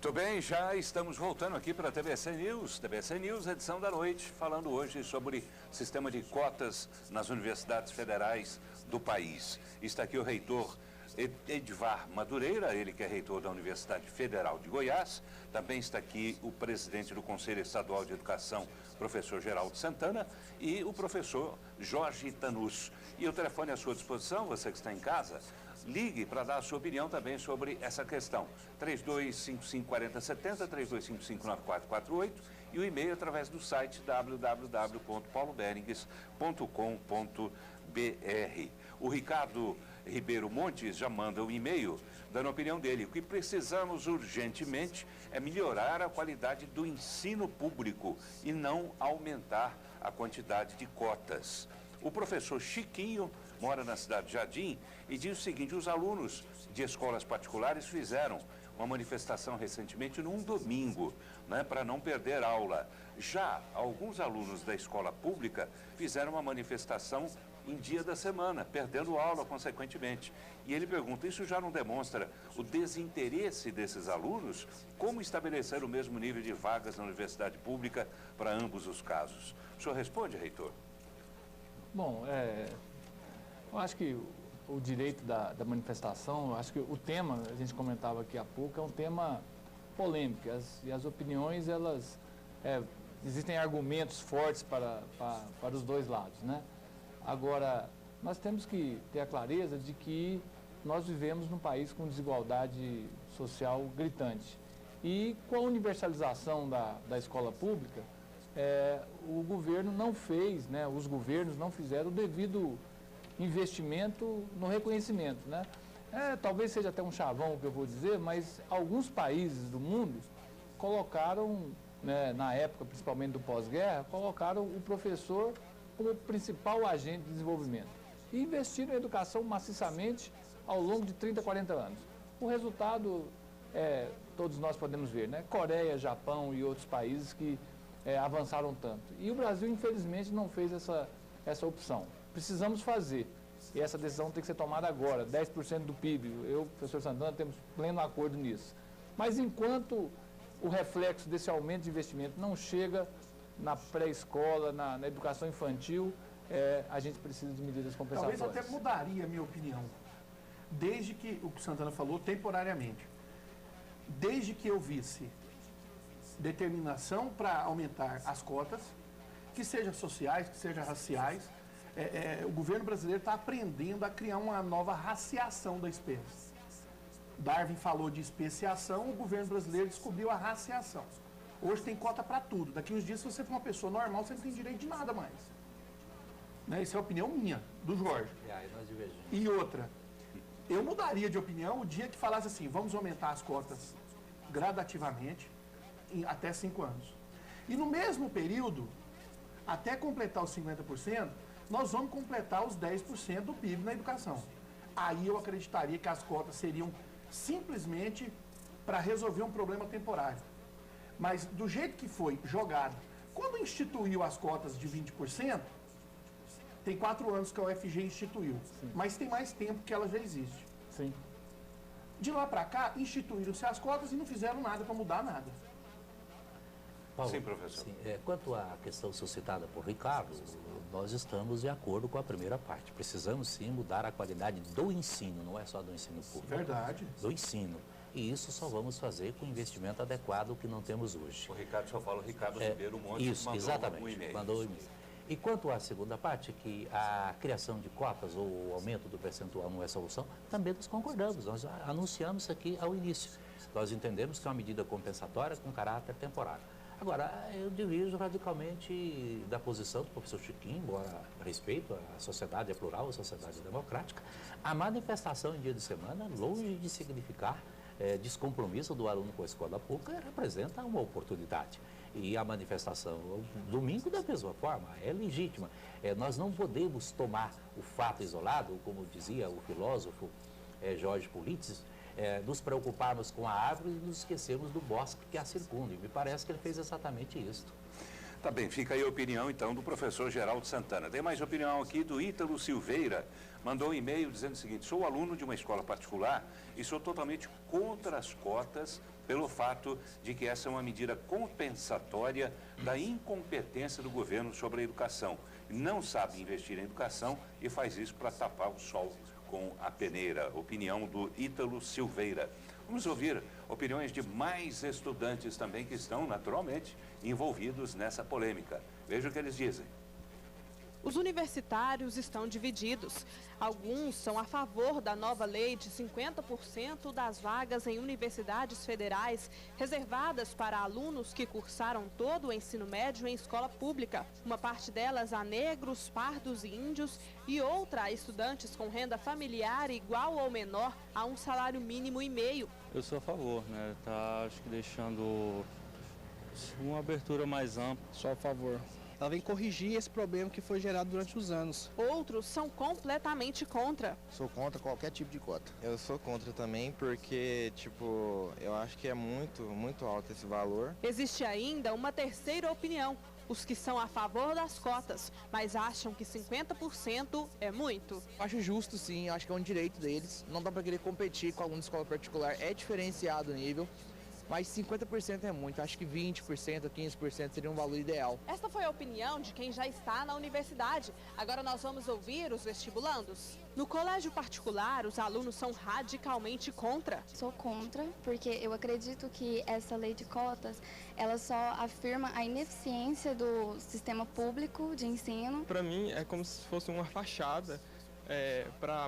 Muito bem, já estamos voltando aqui para a TBC News, edição da noite, falando hoje sobre sistema de cotas nas universidades federais do país. Está aqui o reitor Edivar Madureira, ele que é reitor da Universidade Federal de Goiás. Também está aqui o presidente do Conselho Estadual de Educação, professor Geraldo Santana, e o professor Jorge Tanus. E o telefone à sua disposição, você que está em casa, ligue para dar a sua opinião também sobre essa questão. 3255-4070, 3255-9448 e o e-mail através do site www.pauloberingues.com.br. O Ricardo Ribeiro Montes já manda um e-mail dando a opinião dele. O que precisamos urgentemente é melhorar a qualidade do ensino público e não aumentar a quantidade de cotas. O professor Chiquinho mora na cidade de Jardim e diz o seguinte: os alunos de escolas particulares fizeram uma manifestação recentemente num domingo, para não perder aula. Já alguns alunos da escola pública fizeram uma manifestação em dia da semana, perdendo aula consequentemente. E ele pergunta, isso já não demonstra o desinteresse desses alunos? Como estabelecer o mesmo nível de vagas na universidade pública para ambos os casos? O senhor responde, reitor? Bom, eu acho que o direito da manifestação, eu acho que o tema, a gente comentava aqui há pouco, é um tema polêmico. E as opiniões, elas, existem argumentos fortes para os dois lados, né? Agora, nós temos que ter a clareza de que nós vivemos num país com desigualdade social gritante. E com a universalização da escola pública, o governo não fez, os governos não fizeram o devido investimento no reconhecimento, talvez seja até um chavão o que eu vou dizer, mas alguns países do mundo colocaram, na época principalmente do pós-guerra, colocaram o professor como principal agente de desenvolvimento e investiram em educação maciçamente ao longo de 30, 40 anos. O resultado, todos nós podemos ver, Coreia, Japão e outros países que avançaram tanto. E o Brasil, infelizmente, não fez essa opção. Precisamos fazer. E essa decisão tem que ser tomada agora, 10% do PIB. Eu, professor Santana, temos pleno acordo nisso. Mas enquanto o reflexo desse aumento de investimento não chega na pré-escola, na educação infantil, a gente precisa de medidas compensatórias. Talvez até mudaria a minha opinião, desde que, o que o Santana falou, temporariamente, desde que eu visse determinação para aumentar as cotas, que sejam sociais, que sejam raciais. O governo brasileiro está aprendendo a criar uma nova raciação da espécie. Darwin falou de especiação, o governo brasileiro descobriu a raciação. Hoje tem cota para tudo. Daqui uns dias, se você for uma pessoa normal, você não tem direito de nada mais. Essa é a opinião minha, do Jorge. E outra, eu mudaria de opinião o dia que falasse assim, vamos aumentar as cotas gradativamente, até 5 anos. E no mesmo período, até completar os 50%, nós vamos completar os 10% do PIB na educação. Aí eu acreditaria que as cotas seriam simplesmente para resolver um problema temporário. Mas do jeito que foi jogado, quando instituiu as cotas de 20%, tem 4 anos que a UFG instituiu, sim, mas tem mais tempo que ela já existe. Sim. De lá para cá, instituíram-se as cotas e não fizeram nada para mudar nada. Paulo, sim, professor. Sim, quanto à questão suscitada por Ricardo, nós estamos de acordo com a primeira parte. Precisamos sim mudar a qualidade do ensino, não é só do ensino público. Verdade. Do ensino. E isso só vamos fazer com o investimento adequado que não temos hoje. O Ricardo só fala, o Ricardo Ribeiro Montes isso, mandou exatamente, um e-mail. Mandou um e-mail. E quanto à segunda parte, que a criação de cotas ou o aumento do percentual não é solução, também nós concordamos. Nós anunciamos isso aqui ao início. Nós entendemos que é uma medida compensatória com caráter temporário. Agora, eu divido radicalmente da posição do professor Chiquinho, embora respeito, a sociedade é plural, a sociedade é democrática. A manifestação em dia de semana, longe de significar descompromisso do aluno com a escola pública, representa uma oportunidade. E a manifestação domingo, da mesma forma, é legítima. Nós não podemos tomar o fato isolado, como dizia o filósofo Jorge Pulitzes, nos preocuparmos com a árvore e nos esquecermos do bosque que a circunda. E me parece que ele fez exatamente isso. Tá bem, fica aí a opinião, então, do professor Geraldo Santana. Tem mais opinião aqui do Ítalo Silveira. Mandou um e-mail dizendo o seguinte: sou aluno de uma escola particular e sou totalmente contra as cotas pelo fato de que essa é uma medida compensatória da incompetência do governo sobre a educação. Não sabe investir em educação e faz isso para tapar o sol com a peneira. Opinião do Ítalo Silveira. Vamos ouvir opiniões de mais estudantes também que estão, naturalmente, envolvidos nessa polêmica. Veja o que eles dizem. Os universitários estão divididos. Alguns são a favor da nova lei de 50% das vagas em universidades federais reservadas para alunos que cursaram todo o ensino médio em escola pública. Uma parte delas a negros, pardos e índios e outra a estudantes com renda familiar igual ou menor a um salário mínimo e meio. Eu sou a favor, né? Tá, acho que deixando uma abertura mais ampla. Sou a favor. Ela vem corrigir esse problema que foi gerado durante os anos. Outros são completamente contra. Sou contra qualquer tipo de cota. Eu sou contra também porque, eu acho que é muito alto esse valor. Existe ainda uma terceira opinião. Os que são a favor das cotas, mas acham que 50% é muito. Acho justo, sim. Acho que é um direito deles. Não dá para querer competir com aluno de escola particular. É diferenciado o nível. Mas 50% é muito, acho que 20% ou 15% seria um valor ideal. Esta foi a opinião de quem já está na universidade. Agora nós vamos ouvir os vestibulandos. No colégio particular, os alunos são radicalmente contra. Sou contra, porque eu acredito que essa lei de cotas, ela só afirma a ineficiência do sistema público de ensino. Para mim, é como se fosse uma fachada para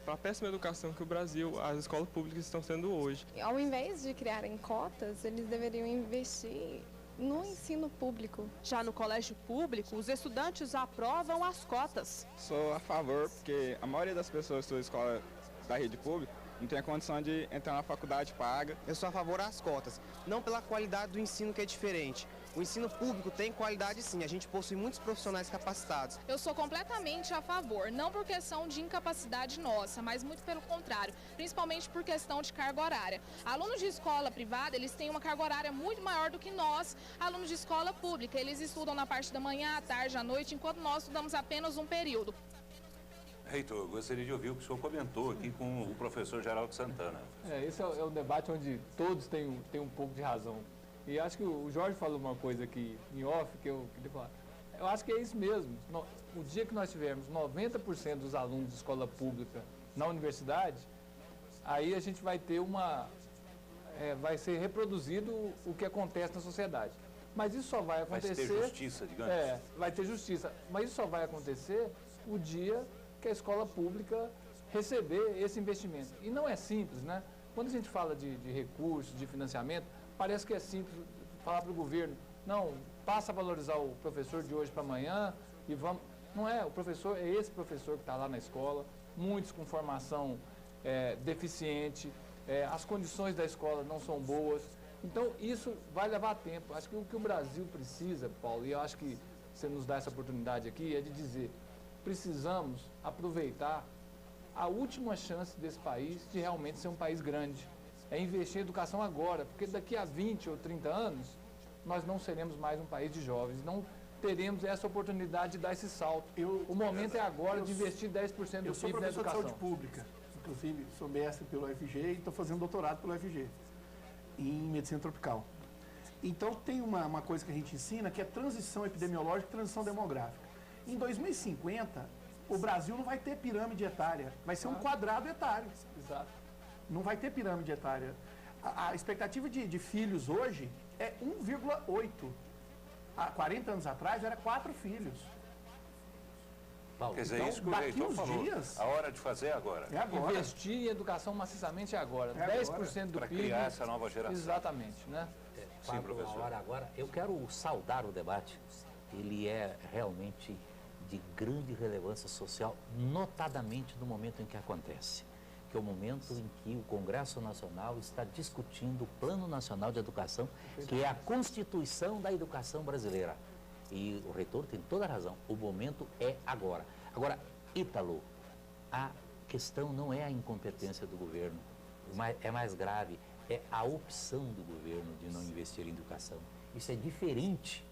a péssima educação que o Brasil, as escolas públicas estão sendo hoje. Ao invés de criarem cotas, eles deveriam investir no ensino público. Já no colégio público, os estudantes aprovam as cotas. Sou a favor, porque a maioria das pessoas da escola da rede pública não tem a condição de entrar na faculdade paga. Eu sou a favor das cotas, não pela qualidade do ensino que é diferente. O ensino público tem qualidade sim, a gente possui muitos profissionais capacitados. Eu sou completamente a favor, não por questão de incapacidade nossa, mas muito pelo contrário, principalmente por questão de carga horária. Alunos de escola privada, eles têm uma carga horária muito maior do que nós, alunos de escola pública. Eles estudam na parte da manhã, à tarde, à noite, enquanto nós estudamos apenas um período. Reitor, gostaria de ouvir o que o senhor comentou aqui com o professor Geraldo Santana. Esse é um debate onde todos têm um pouco de razão. E acho que o Jorge falou uma coisa aqui em off que eu queria falar. Eu acho que é isso mesmo. O dia que nós tivermos 90% dos alunos de escola pública na universidade, aí a gente vai ter vai ser reproduzido o que acontece na sociedade. Mas isso só vai acontecer... Vai ter justiça, digamos. Vai ter justiça. Mas isso só vai acontecer o dia que a escola pública receber esse investimento. E não é simples, né? Quando a gente fala de recursos, de financiamento, parece que é simples falar para o governo, não, passa a valorizar o professor de hoje para amanhã e vamos... Não é, o professor é esse professor que está lá na escola, muitos com formação deficiente, as condições da escola não são boas. Então, isso vai levar tempo. Acho que o que o Brasil precisa, Paulo, e eu acho que você nos dá essa oportunidade aqui, é de dizer, precisamos aproveitar a última chance desse país de realmente ser um país grande. É investir em educação agora, porque daqui a 20 ou 30 anos, nós não seremos mais um país de jovens, não teremos essa oportunidade de dar esse salto. O momento é agora de investir 10% do PIB na educação. Eu sou professor de saúde pública, inclusive sou mestre pelo UFG e estou fazendo doutorado pelo UFG, em medicina tropical. Então tem uma coisa que a gente ensina que é transição epidemiológica e transição demográfica. Em 2050, o Brasil não vai ter pirâmide etária, vai ser um quadrado etário. Exato. Não vai ter pirâmide etária. A expectativa de filhos hoje é 1,8. Há 40 anos atrás era 4 filhos. Paulo, quer dizer, então, isso que o reitor falou. Dias, a hora de fazer é agora. É agora. Investir em educação maciçamente é agora. 10% do PIB. Para criar essa nova geração. Exatamente, né? Sim, professor. Agora, eu quero saudar o debate. Ele é realmente de grande relevância social, notadamente no momento em que acontece, que é o momento em que o Congresso Nacional está discutindo o Plano Nacional de Educação, que é a Constituição da Educação Brasileira. E o reitor tem toda a razão, o momento é agora. Agora, Ítalo, a questão não é a incompetência do governo, é mais grave, é a opção do governo de não investir em educação. Isso é diferente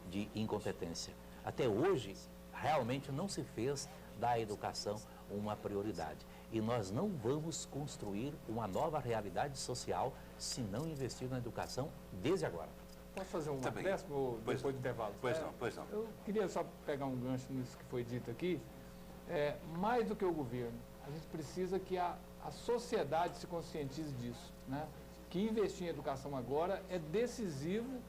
de incompetência. Até hoje, realmente não se fez da educação uma prioridade. E nós não vamos construir uma nova realidade social se não investir na educação desde agora. Posso fazer um acréscimo depois do intervalo? Pois não. Eu queria só pegar um gancho nisso que foi dito aqui. Mais do que o governo, a gente precisa que a sociedade se conscientize disso, né? Que investir em educação agora é decisivo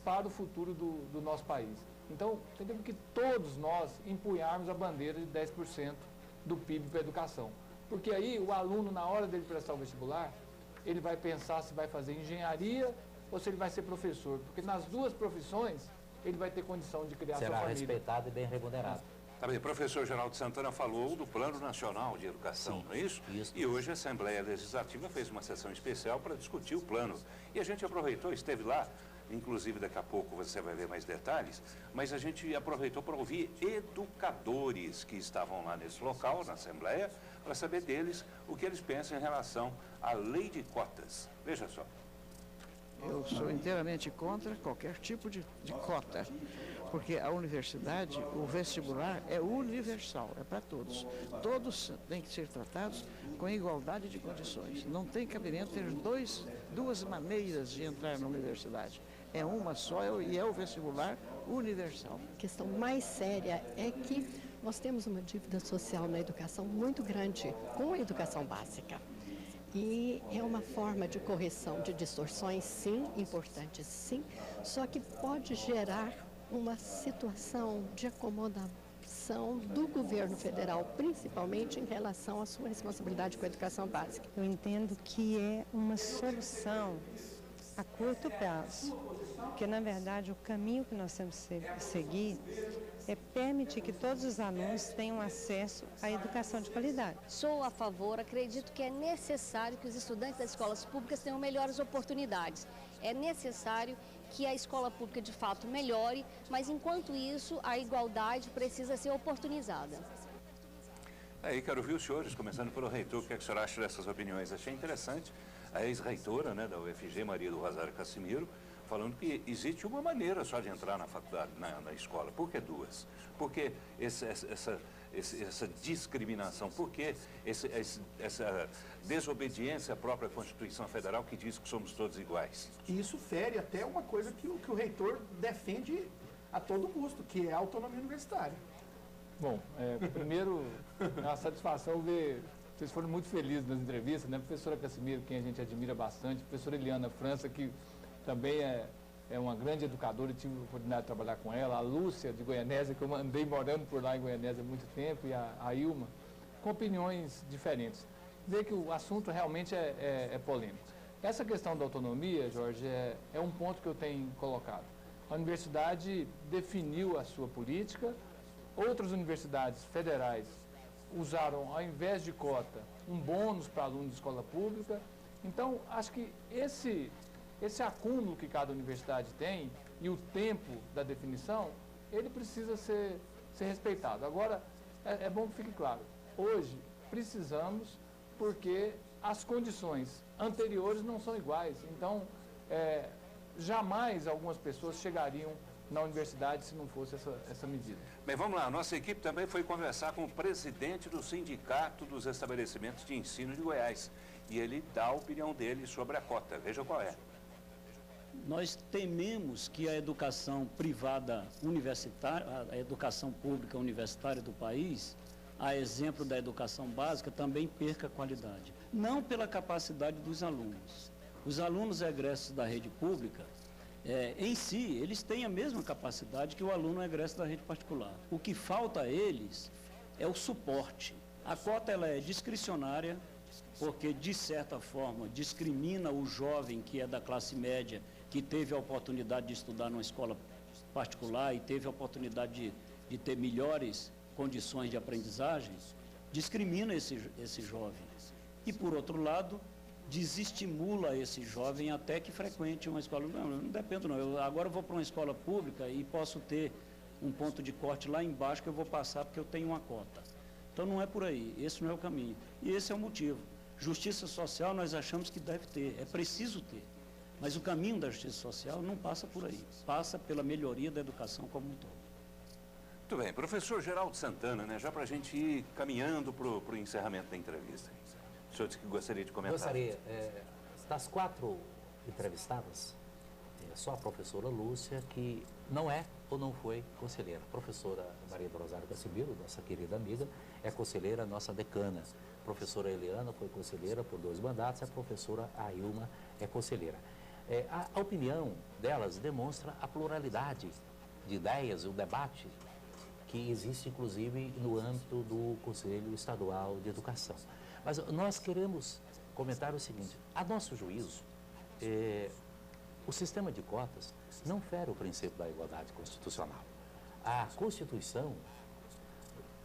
para o futuro do nosso país. Então, temos que todos nós empunharmos a bandeira de 10% do PIB para a educação. Porque aí o aluno, na hora dele prestar o vestibular, ele vai pensar se vai fazer engenharia ou se ele vai ser professor. Porque nas duas profissões, ele vai ter condição de criar sua família. Será respeitado e bem remunerado. Tá bem, o professor Geraldo Santana falou do Plano Nacional de Educação, não é isso? E hoje a Assembleia Legislativa fez uma sessão especial para discutir o plano. E a gente aproveitou, esteve lá, inclusive daqui a pouco você vai ver mais detalhes, mas a gente aproveitou para ouvir educadores que estavam lá nesse local, na Assembleia, para saber deles o que eles pensam em relação à lei de cotas. Veja só. Eu sou inteiramente contra qualquer tipo de cota, porque a universidade, o vestibular é universal, é para todos. Todos têm que ser tratados com igualdade de condições. Não tem cabimento ter duas maneiras de entrar na universidade. É uma só e é o vestibular universal. A questão mais séria é que nós temos uma dívida social na educação muito grande com a educação básica. E é uma forma de correção de distorções, sim, importante, sim, só que pode gerar uma situação de acomodação do governo federal, principalmente em relação à sua responsabilidade com a educação básica. Eu entendo que é uma solução a curto prazo, porque, na verdade, o caminho que nós temos que seguir é permitir que todos os alunos tenham acesso à educação de qualidade. Sou a favor, acredito que é necessário que os estudantes das escolas públicas tenham melhores oportunidades. É necessário que a escola pública, de fato, melhore, mas, enquanto isso, a igualdade precisa ser oportunizada. Aí, quero ouvir os senhores, começando pelo reitor, o que é que o senhor acha dessas opiniões? Achei interessante a ex-reitora, né, da UFG, Maria do Rosário Cassimiro, falando que existe uma maneira só de entrar na faculdade, na escola. Por que duas? Por que essa discriminação? Por que essa desobediência à própria Constituição Federal que diz que somos todos iguais? E isso fere até uma coisa que o reitor defende a todo custo, que é a autonomia universitária. Bom, primeiro, é uma satisfação ver, vocês foram muito felizes nas entrevistas, né? A professora Cassimiro, quem a gente admira bastante, a professora Eliana França, que também é uma grande educadora, tive a oportunidade de trabalhar com ela, a Lúcia de Goianésia, que eu andei morando por lá em Goianésia há muito tempo, e a Ilma, com opiniões diferentes. Ver que o assunto realmente é polêmico. Essa questão da autonomia, Jorge, é um ponto que eu tenho colocado. A universidade definiu a sua política, outras universidades federais usaram, ao invés de cota, um bônus para alunos de escola pública. Então, acho que esse acúmulo que cada universidade tem e o tempo da definição, ele precisa ser respeitado. Agora, é bom que fique claro, hoje precisamos porque as condições anteriores não são iguais. Então, jamais algumas pessoas chegariam na universidade se não fosse essa medida. Bem, vamos lá. Nossa equipe também foi conversar com o presidente do Sindicato dos Estabelecimentos de Ensino de Goiás. E ele dá a opinião dele sobre a cota. Veja qual é. Nós tememos que a educação privada universitária, a educação pública universitária do país, a exemplo da educação básica, também perca qualidade. Não pela capacidade dos alunos. Os alunos egressos da rede pública, em si, eles têm a mesma capacidade que o aluno egresso da rede particular. O que falta a eles é o suporte. A cota ela é discricionária, porque, de certa forma, discrimina o jovem que é da classe média, que teve a oportunidade de estudar numa escola particular e teve a oportunidade de ter melhores condições de aprendizagem, discrimina esse jovem. E, por outro lado, desestimula esse jovem até que frequente uma escola. Não dependo não, eu agora vou para uma escola pública e posso ter um ponto de corte lá embaixo que eu vou passar porque eu tenho uma cota. Então não é por aí, esse não é o caminho. E esse é o motivo. Justiça social nós achamos que deve ter, é preciso ter. Mas o caminho da justiça social não passa por aí, passa pela melhoria da educação como um todo. Muito bem, professor Geraldo Santana, né, já para a gente ir caminhando para o encerramento da entrevista. O senhor disse que gostaria de comentar. Gostaria. Das 4 entrevistadas, só a professora Lúcia que não é ou não foi conselheira. A professora Maria do Rosário Casimiro, nossa querida amiga, é conselheira, nossa decana. A professora Eliana foi conselheira por 2 mandatos, a professora Ailma é conselheira. A opinião delas demonstra a pluralidade de ideias, o debate que existe, inclusive, no âmbito do Conselho Estadual de Educação. Mas nós queremos comentar o seguinte: a nosso juízo, o sistema de cotas não fere o princípio da igualdade constitucional. A Constituição,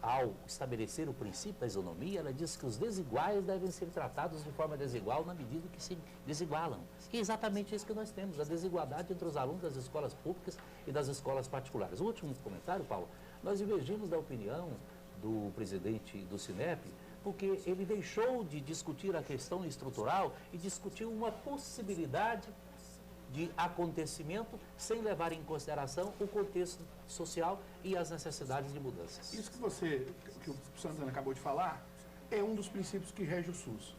ao estabelecer o princípio da isonomia, ela diz que os desiguais devem ser tratados de forma desigual na medida que se desigualam. E é exatamente isso que nós temos, a desigualdade entre os alunos das escolas públicas e das escolas particulares. O último comentário, Paulo, nós divergimos da opinião do presidente do Sinep, porque ele deixou de discutir a questão estrutural e discutiu uma possibilidade de acontecimento sem levar em consideração o contexto social e as necessidades de mudanças. Isso que o Santana acabou de falar, é um dos princípios que rege o SUS.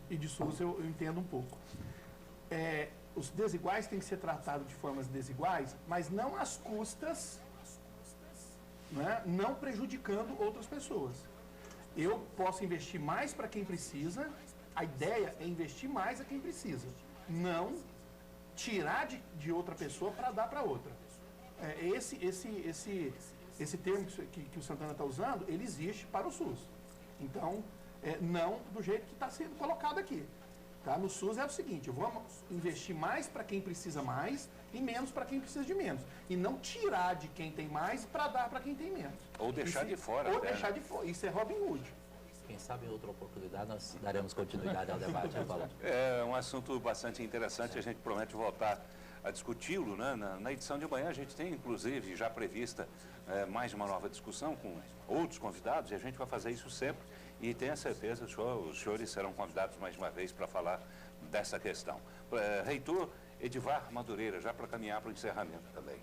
E de SUS eu entendo um pouco. Os desiguais têm que ser tratados de formas desiguais, mas não às custas, né, não prejudicando outras pessoas. Eu posso investir mais para quem precisa, a ideia é investir mais a quem precisa, não tirar de outra pessoa para dar para outra. Esse termo que o Santana está usando, ele existe para o SUS. Então, não do jeito que está sendo colocado aqui. Tá? No SUS é o seguinte: vamos investir mais para quem precisa mais e menos para quem precisa de menos. E não tirar de quem tem mais para dar para quem tem menos. Ou deixar de fora. Ou deixar de fora. Isso é Robin Hood. Quem sabe em outra oportunidade nós daremos continuidade ao debate, né, Paulo? É um assunto bastante interessante, a gente promete voltar a discuti-lo, né? Na edição de amanhã a gente tem, inclusive, já prevista mais uma nova discussão com outros convidados, e a gente vai fazer isso sempre, e tenha certeza, os senhores serão convidados mais uma vez para falar dessa questão. Reitor Edivar Madureira, já para caminhar para o encerramento também.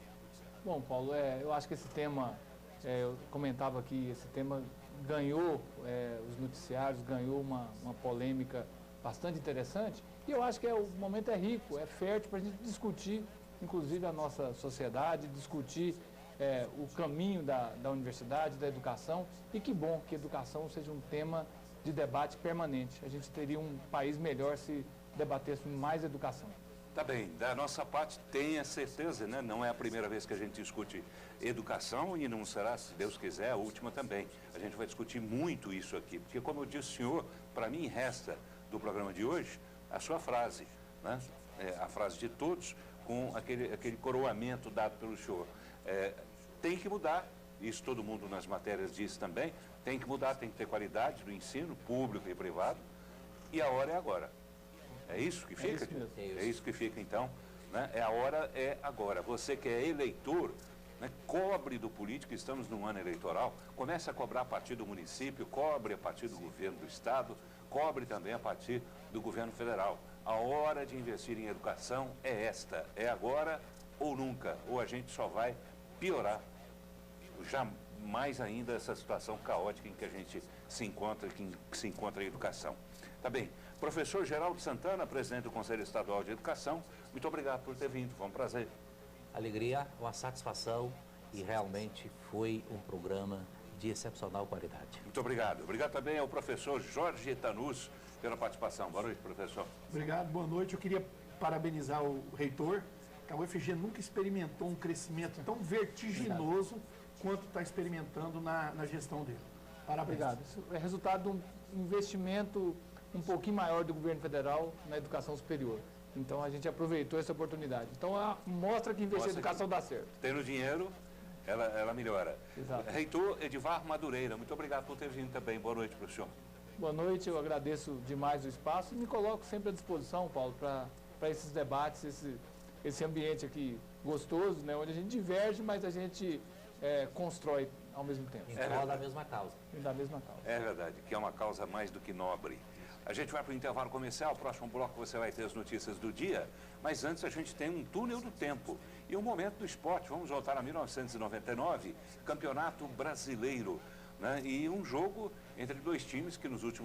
Bom, Paulo, eu acho que esse tema, eu comentava aqui, esse tema ganhou os noticiários, ganhou uma polêmica bastante interessante, e eu acho que o momento é rico, é fértil para a gente discutir, inclusive a nossa sociedade, discutir o caminho da universidade, da educação, e que bom que a educação seja um tema de debate permanente. A gente teria um país melhor se debatesse mais educação. Tá bem, da nossa parte, tenha certeza, né? Não é a primeira vez que a gente discute educação e não será, se Deus quiser, a última também. A gente vai discutir muito isso aqui, porque, como eu disse, senhor, para mim resta do programa de hoje a sua frase, né? A frase de todos, com aquele coroamento dado pelo senhor. Tem que mudar, isso todo mundo nas matérias diz também, tem que mudar, tem que ter qualidade do ensino público e privado, e a hora é agora. É isso que fica? É isso que fica, então. Né? A hora é agora. Você que é eleitor, né, cobre do político, estamos num ano eleitoral, comece a cobrar a partir do município, cobre a partir do governo do estado, cobre também a partir do governo federal. A hora de investir em educação é esta, é agora ou nunca, ou a gente só vai piorar já mais ainda essa situação caótica em que a gente se encontra, que se encontra a educação. Tá bem. Professor Geraldo Santana, presidente do Conselho Estadual de Educação, muito obrigado por ter vindo, foi um prazer. Alegria, uma satisfação, e realmente foi um programa de excepcional qualidade. Muito obrigado. Obrigado também ao professor Jorge Tanus pela participação. Boa noite, professor. Obrigado, boa noite. Eu queria parabenizar o reitor. A UFG nunca experimentou um crescimento tão vertiginoso quanto está experimentando na gestão dele. Parabéns. Obrigado. Isso é resultado de um investimento um pouquinho maior do governo federal na educação superior. Então a gente aproveitou essa oportunidade. Então mostra que investir em educação dá certo. Tendo dinheiro, ela melhora. Exato. Reitor Edivar Madureira, muito obrigado por ter vindo também. Boa noite para o senhor. Boa noite, eu agradeço demais o espaço e me coloco sempre à disposição, Paulo, para esses debates, esse ambiente aqui gostoso, né, onde a gente diverge, mas a gente constrói ao mesmo tempo. Em prol da mesma causa. Da mesma causa. É verdade, que é uma causa mais do que nobre. A gente vai para o intervalo comercial, o próximo bloco você vai ter as notícias do dia, mas antes a gente tem um túnel do tempo e um momento do esporte. Vamos voltar a 1999, Campeonato Brasileiro, né? E um jogo entre dois times que nos últimos